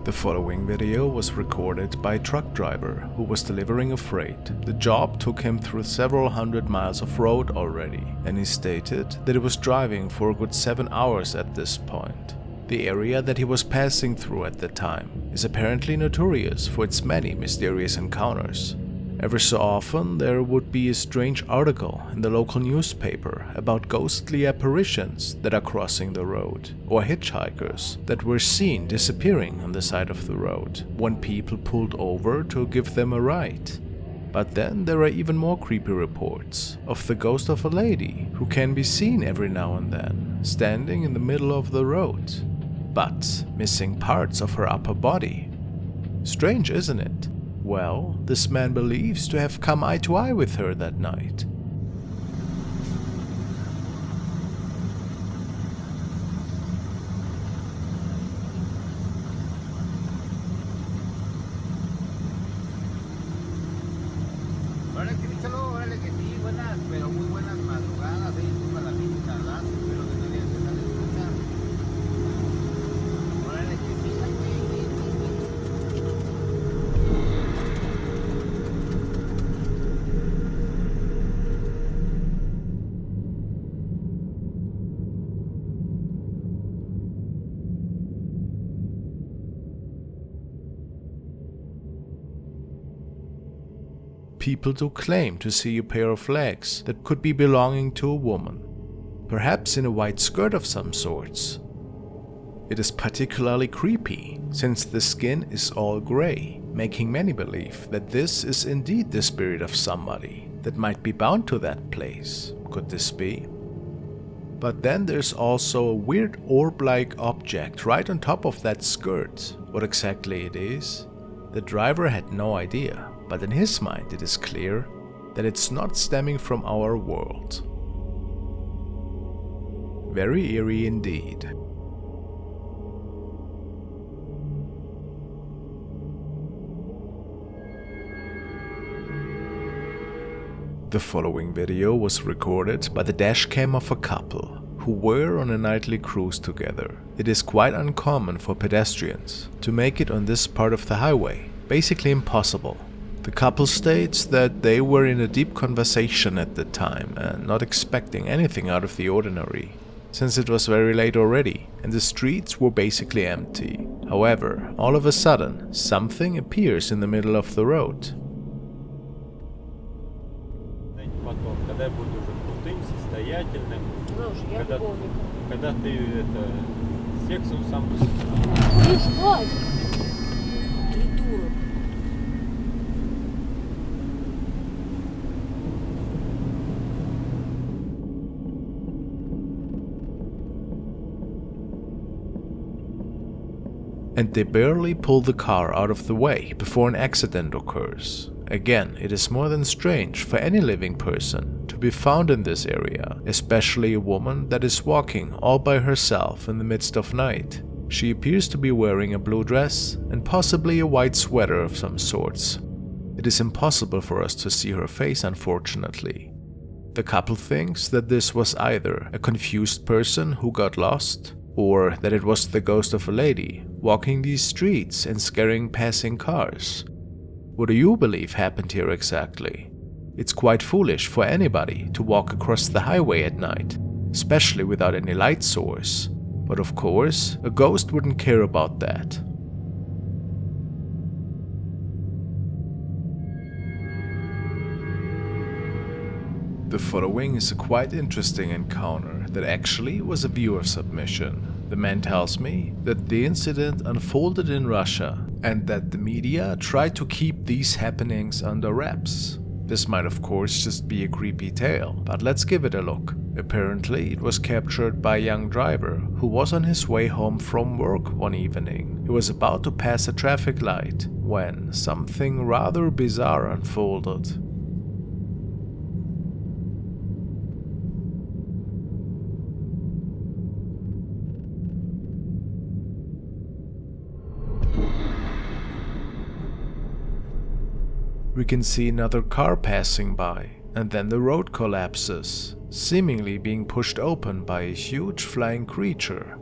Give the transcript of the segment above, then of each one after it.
The following video was recorded by a truck driver who was delivering a freight. The job took him through several hundred miles of road already, and he stated that he was driving for a good 7 hours at this point. The area that he was passing through at the time is apparently notorious for its many mysterious encounters. Every so often there would be a strange article in the local newspaper about ghostly apparitions that are crossing the road, or hitchhikers that were seen disappearing on the side of the road when people pulled over to give them a ride. But then there are even more creepy reports of the ghost of a lady who can be seen every now and then, standing in the middle of the road, but missing parts of her upper body. Strange, isn't it? Well, this man believes to have come eye to eye with her that night. Órale, Cristiano, órale que sí, buenas, pero muy buenas madrugadas, para la pinta, ¿verdad? Espero que no le empezar a escuchar. Órale que sí, People do claim to see a pair of legs that could be belonging to a woman, perhaps in a white skirt of some sorts. It is particularly creepy since the skin is all grey, making many believe that this is indeed the spirit of somebody that might be bound to that place. Could this be? But then there's also a weird orb-like object right on top of that skirt. What exactly it is? The driver had no idea, but in his mind it is clear that it's not stemming from our world. Very eerie indeed. The following video was recorded by the dashcam of a couple who were on a nightly cruise together. It is quite uncommon for pedestrians to make it on this part of the highway, basically impossible. The couple states that they were in a deep conversation at the time and not expecting anything out of the ordinary, since it was very late already and the streets were basically empty. However, all of a sudden, something appears in the middle of the road. Когда я буду уже крутым, состоятельным, Я когда ты сексом сам... Куришь, Владик? Придурок. And they barely pull the car out of the way before an accident occurs. Again, it is more than strange for any living person to be found in this area, especially a woman that is walking all by herself in the midst of night. She appears to be wearing a blue dress and possibly a white sweater of some sorts. It is impossible for us to see her face, unfortunately. The couple thinks that this was either a confused person who got lost, or that it was the ghost of a lady walking these streets and scaring passing cars. What do you believe happened here exactly? It's quite foolish for anybody to walk across the highway at night, especially without any light source. But of course, a ghost wouldn't care about that. The following is a quite interesting encounter that actually was a viewer submission. The man tells me that the incident unfolded in Russia and that the media tried to keep these happenings under wraps. This might of course just be a creepy tale, but let's give it a look. Apparently it was captured by a young driver who was on his way home from work one evening. He was about to pass a traffic light when something rather bizarre unfolded. We can see another car passing by, and then the road collapses, seemingly being pushed open by a huge flying creature.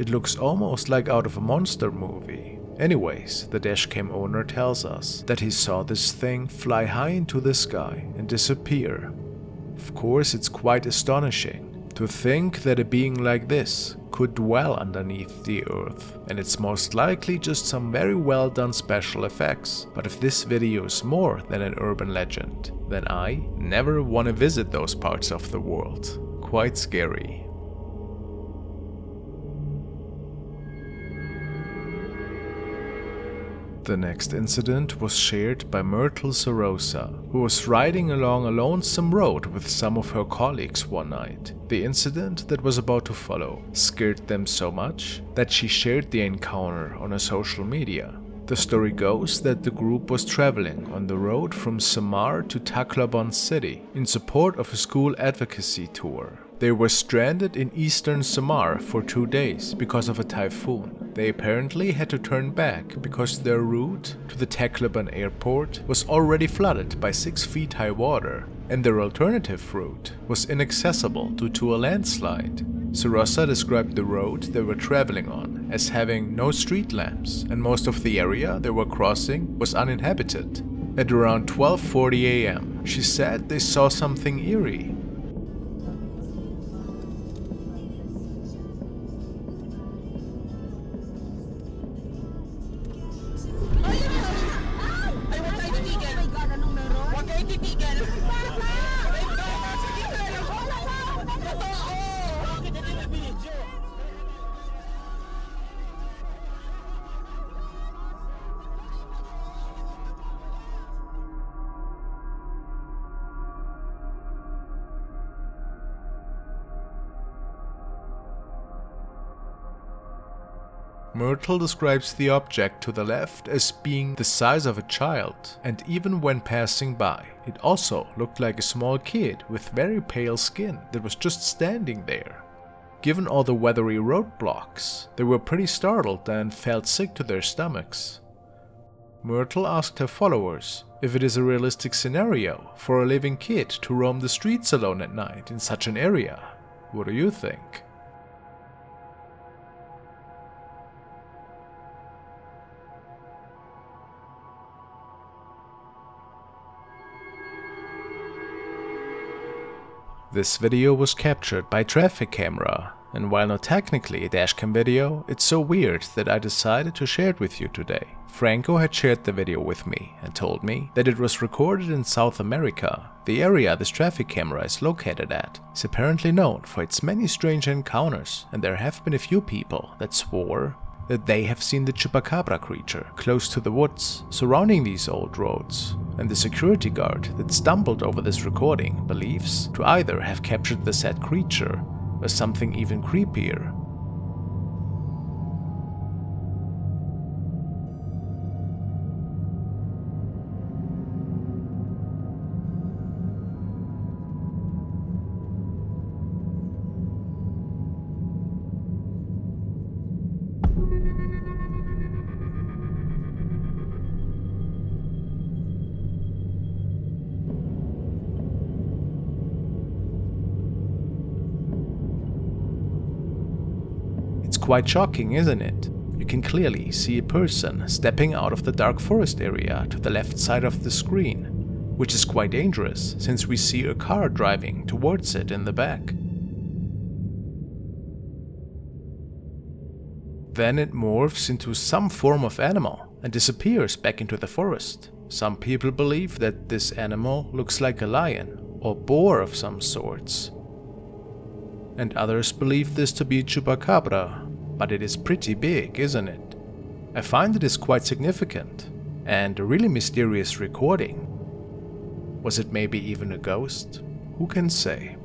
It looks almost like out of a monster movie. Anyways, the dashcam owner tells us that he saw this thing fly high into the sky and disappear. Of course, it's quite astonishing to think that a being like this could dwell underneath the earth, and it's most likely just some very well done special effects. But if this video is more than an urban legend, then I never want to visit those parts of the world. Quite scary. The next incident was shared by Myrtle Sorosa, who was riding along a lonesome road with some of her colleagues one night. The incident that was about to follow scared them so much that she shared the encounter on her social media. The story goes that the group was traveling on the road from Samar to Tacloban City in support of a school advocacy tour. They were stranded in eastern Samar for 2 days because of a typhoon. They apparently had to turn back because their route to the Tacloban airport was already flooded by 6 feet high water, and their alternative route was inaccessible due to a landslide. Sorosa described the road they were traveling on as having no street lamps, and most of the area they were crossing was uninhabited. At around 12:40 a.m., she said they saw something eerie. Myrtle describes the object to the left as being the size of a child, and even when passing by, it also looked like a small kid with very pale skin that was just standing there. Given all the weathery roadblocks, they were pretty startled and felt sick to their stomachs. Myrtle asked her followers if it is a realistic scenario for a living kid to roam the streets alone at night in such an area. What do you think? This video was captured by traffic camera, and while not technically a dashcam video, it's so weird that I decided to share it with you today. Franco had shared the video with me and told me that it was recorded in South America. The area this traffic camera is located at is apparently known for its many strange encounters, and there have been a few people that swore that they have seen the chupacabra creature close to the woods surrounding these old roads, and the security guard that stumbled over this recording believes to either have captured the said creature or something even creepier. It's quite shocking, isn't it? You can clearly see a person stepping out of the dark forest area to the left side of the screen, which is quite dangerous since we see a car driving towards it in the back. Then it morphs into some form of animal and disappears back into the forest. Some people believe that this animal looks like a lion or boar of some sorts, and others believe this to be chupacabra, but it is pretty big, isn't it? I find it is quite significant, and a really mysterious recording. Was it maybe even a ghost? Who can say?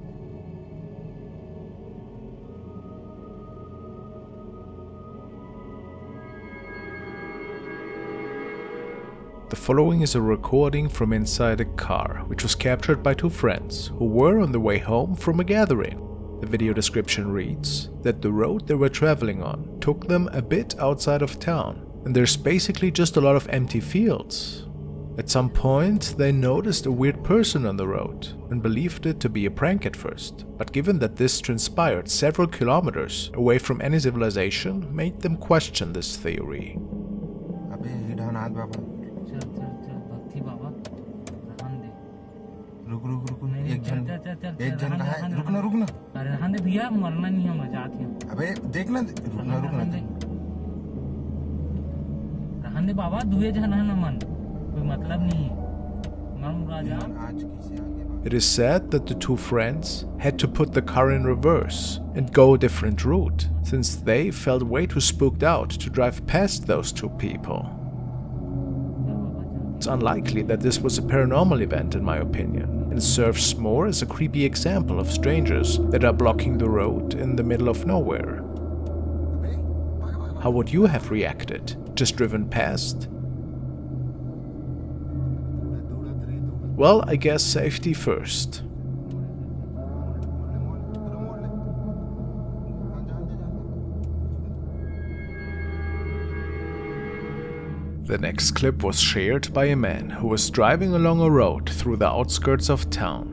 The following is a recording from inside a car, which was captured by 2 friends who were on the way home from a gathering. The video description reads that the road they were traveling on took them a bit outside of town, and there's basically just a lot of empty fields. At some point, they noticed a weird person on the road and believed it to be a prank at first, but given that this transpired several kilometers away from any civilization, made them question this theory. अबे हिडान हाथ बाबा चल चल चल भक्ति बाबा रहन दे रुक नहीं एक जन चल चल चल एक जन कहा है रुकना अरे रहन दे भैया मरना नहीं है मजाक है अबे देखना रुकना रहन दे बाबा दुए जन है ना मन कोई मतलब नहीं है मन राजा आज किसे आगे It is said that the two friends had to put the car in reverse and go a different route, since they felt way too spooked out to drive past those two people. It's unlikely that this was a paranormal event in my opinion, and serves more as a creepy example of strangers that are blocking the road in the middle of nowhere. How would you have reacted? Just driven past? Well, I guess safety first. The next clip was shared by a man who was driving along a road through the outskirts of town.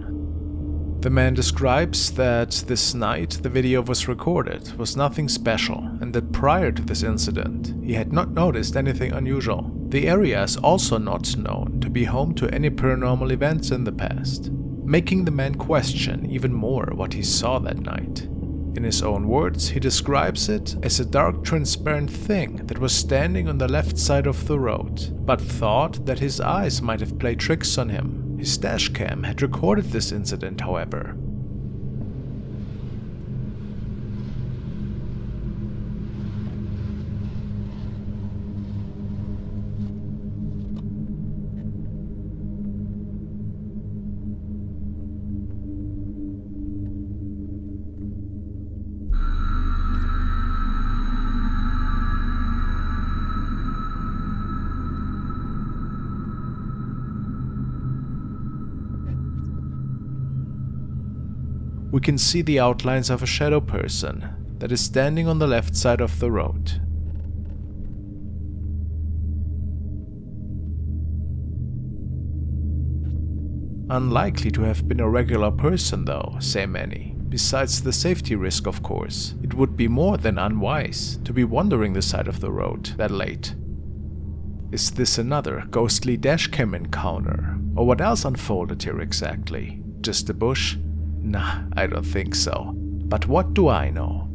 The man describes that this night the video was recorded was nothing special, and that prior to this incident he had not noticed anything unusual. The area is also not known to be home to any paranormal events in the past, making the man question even more what he saw that night. In his own words, he describes it as a dark transparent thing that was standing on the left side of the road, but thought that his eyes might have played tricks on him. His DASHCAM had recorded this incident, however. We can see the outlines of a shadow person that is standing on the left side of the road. Unlikely to have been a regular person though, say many. Besides the safety risk, of course, it would be more than unwise to be wandering the side of the road that late. Is this another ghostly dashcam encounter? Or what else unfolded here exactly? Just a bush? Nah, I don't think so. But what do I know?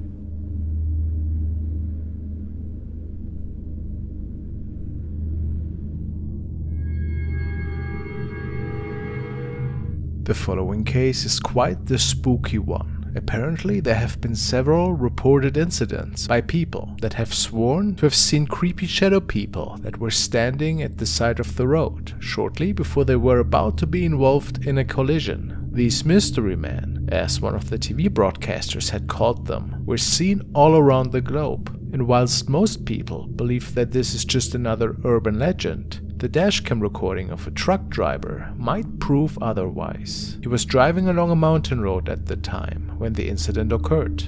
The following case is quite the spooky one. Apparently, there have been several reported incidents by people that have sworn to have seen creepy shadow people that were standing at the side of the road shortly before they were about to be involved in a collision. These mystery men, as one of the TV broadcasters had called them, were seen all around the globe, and whilst most people believe that this is just another urban legend, the dashcam recording of a truck driver might prove otherwise. He was driving along a mountain road at the time when the incident occurred.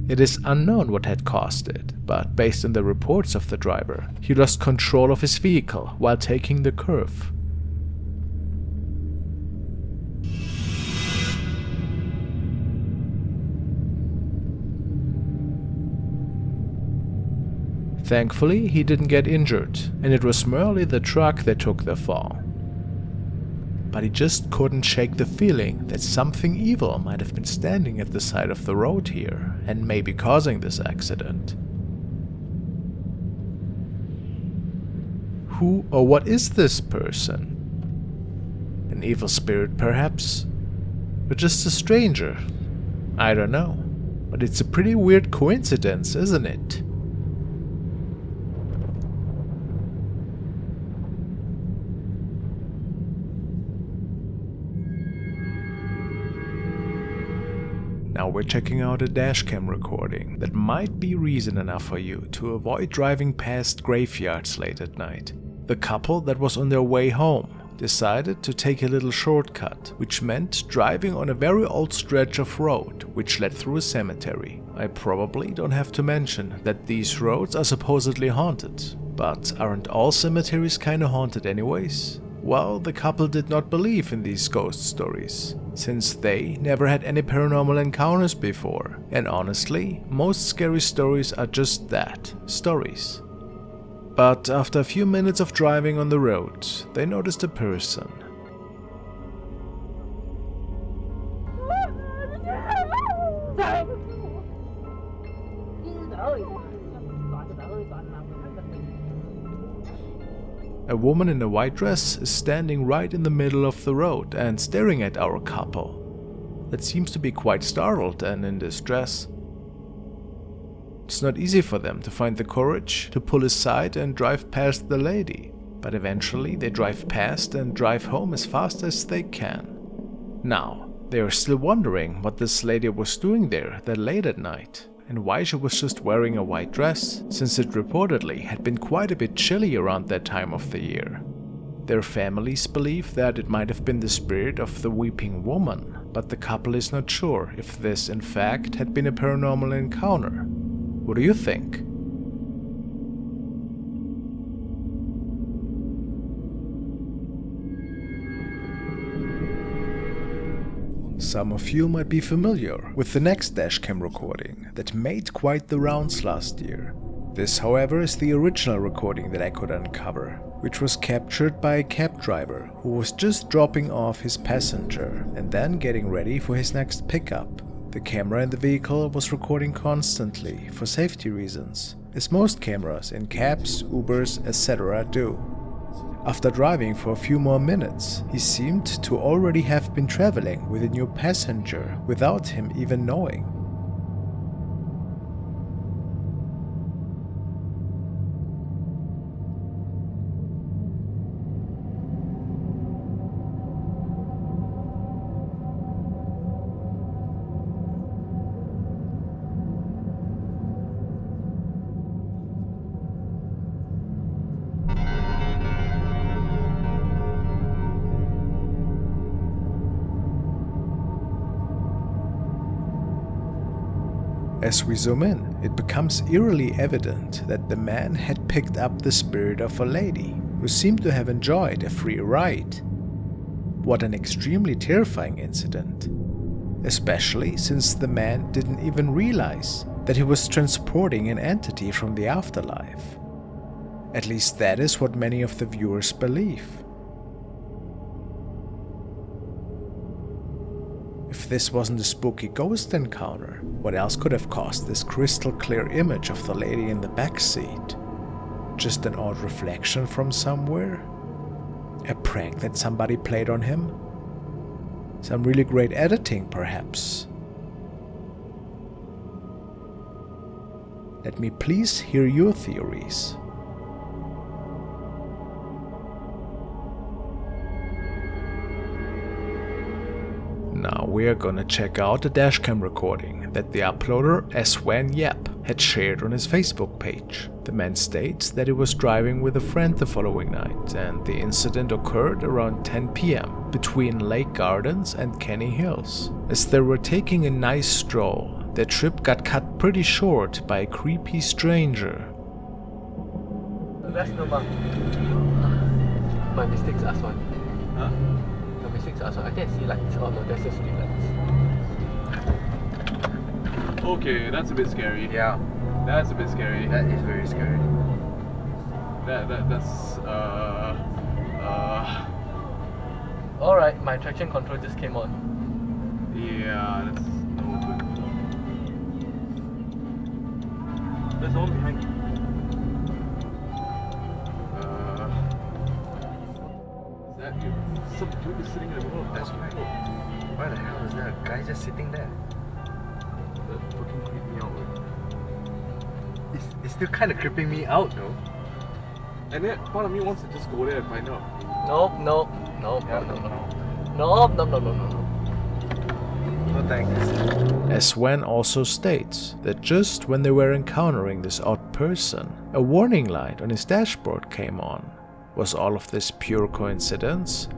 It is unknown what had caused it, but based on the reports of the driver, he lost control of his vehicle while taking the curve. Thankfully, he didn't get injured, and it was merely the truck that took the fall. But he just couldn't shake the feeling that something evil might have been standing at the side of the road here, and maybe causing this accident. Who or what is this person? An evil spirit, perhaps? Or just a stranger? I don't know. But it's a pretty weird coincidence, isn't it? Now we're checking out a dashcam recording that might be reason enough for you to avoid driving past graveyards late at night. The couple that was on their way home decided to take a little shortcut, which meant driving on a very old stretch of road which led through a cemetery. I probably don't have to mention that these roads are supposedly haunted, but aren't all cemeteries kinda haunted anyways? Well, the couple did not believe in these ghost stories, since they never had any paranormal encounters before, and honestly, most scary stories are just that, stories. But after a few minutes of driving on the road, they noticed a person. A woman in a white dress is standing right in the middle of the road and staring at our couple. That seems to be quite startled and in distress. It's not easy for them to find the courage to pull aside and drive past the lady, but eventually they drive past and drive home as fast as they can. Now, they are still wondering what this lady was doing there that late at night, and why she was just wearing a white dress, since it reportedly had been quite a bit chilly around that time of the year. Their families believe that it might have been the spirit of the weeping woman, but the couple is not sure if this in fact had been a paranormal encounter. What do you think? Some of you might be familiar with the next dashcam recording that made quite the rounds last year. This, however, is the original recording that I could uncover, which was captured by a cab driver who was just dropping off his passenger and then getting ready for his next pickup. The camera in the vehicle was recording constantly for safety reasons, as most cameras in cabs, Ubers, etc. do. After driving for a few more minutes, he seemed to already have been traveling with a new passenger without him even knowing. As we zoom in, it becomes eerily evident that the man had picked up the spirit of a lady who seemed to have enjoyed a free ride. What an extremely terrifying incident, especially since the man didn't even realize that he was transporting an entity from the afterlife. At least that is what many of the viewers believe. If this wasn't a spooky ghost encounter, what else could have caused this crystal clear image of the lady in the back seat? Just an odd reflection from somewhere? A prank that somebody played on him? Some really great editing, perhaps? Let me please hear your theories. Now we are gonna check out the dashcam recording that the uploader Swan Yap had shared on his Facebook page. The man states that he was driving with a friend the following night and the incident occurred around 10 PM between Lake Gardens and Kenny Hills. As they were taking a nice stroll, their trip got cut pretty short by a creepy stranger. That's no bug. My mistakes are one. Huh? My mistakes are one. I think I see lights. Oh no, that's just street lights. Okay, that's a bit scary. Yeah, That's a bit scary. that is very scary. That's Alright, my traction control just came on. yeah, that's no good. There's no one behind me. Is that you? Some dude is sitting in the middle of That's right. Why the hell is that a guy just sitting there? That fucking creeped me out. It's still kind of creeping me out though. And then part of me wants to just go there and find out. Nope. No, thanks. As Swan also states that just when they were encountering this odd person, a warning light on his dashboard came on. Was all of this pure coincidence?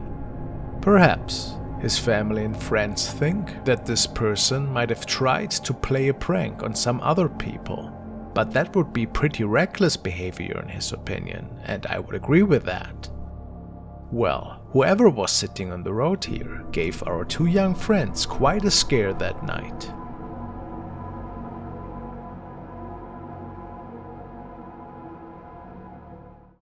Perhaps. His family and friends think that this person might have tried to play a prank on some other people, but that would be pretty reckless behavior in his opinion, and I would agree with that. Well, whoever was sitting on the road here gave our two young friends quite a scare that night.